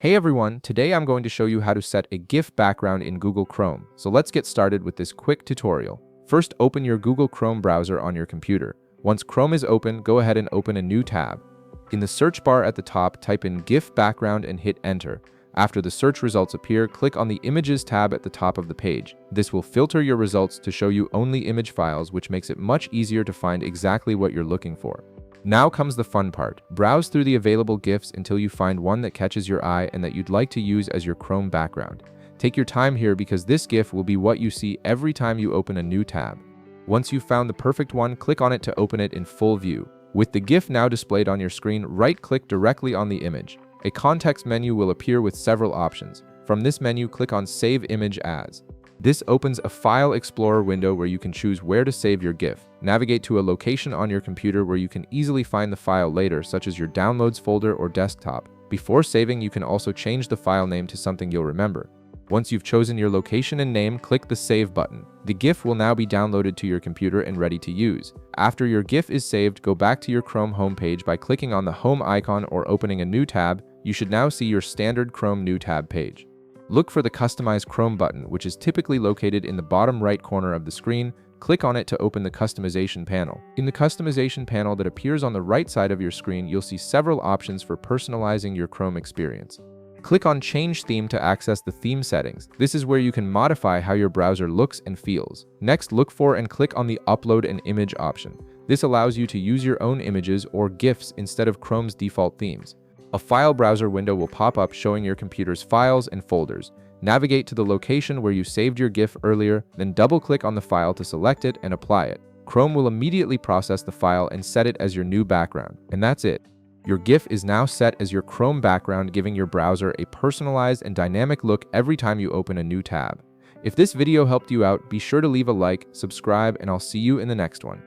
Hey everyone, today I'm going to show you how to set a GIF background in Google Chrome. So let's get started with this quick tutorial. First, open your Google Chrome browser on your computer. Once Chrome is open, go ahead and open a new tab. In the search bar at the top, type in GIF background and hit enter. After the search results appear, click on the Images tab at the top of the page. This will filter your results to show you only image files, which makes it much easier to find exactly what you're looking for. Now comes the fun part. Browse through the available GIFs until you find one that catches your eye and that you'd like to use as your Chrome background. Take your time here because this GIF will be what you see every time you open a new tab. Once you've found the perfect one, click on it to open it in full view. With the GIF now displayed on your screen, right-click directly on the image. A context menu will appear with several options. From this menu, click on Save Image As. This opens a File Explorer window where you can choose where to save your GIF. Navigate to a location on your computer where you can easily find the file later, such as your Downloads folder or desktop. Before saving, you can also change the file name to something you'll remember. Once you've chosen your location and name, click the Save button. The GIF will now be downloaded to your computer and ready to use. After your GIF is saved, go back to your Chrome homepage by clicking on the Home icon or opening a new tab. You should now see your standard Chrome New Tab page. Look for the Customize Chrome button, which is typically located in the bottom right corner of the screen. Click on it to open the Customization panel. In the Customization panel that appears on the right side of your screen, you'll see several options for personalizing your Chrome experience. Click on Change Theme to access the theme settings. This is where you can modify how your browser looks and feels. Next, look for and click on the Upload an Image option. This allows you to use your own images or GIFs instead of Chrome's default themes. A file browser window will pop up showing your computer's files and folders. Navigate to the location where you saved your GIF earlier, then double-click on the file to select it and apply it. Chrome will immediately process the file and set it as your new background. And that's it. Your GIF is now set as your Chrome background, giving your browser a personalized and dynamic look every time you open a new tab. If this video helped you out, be sure to leave a like, subscribe, and I'll see you in the next one.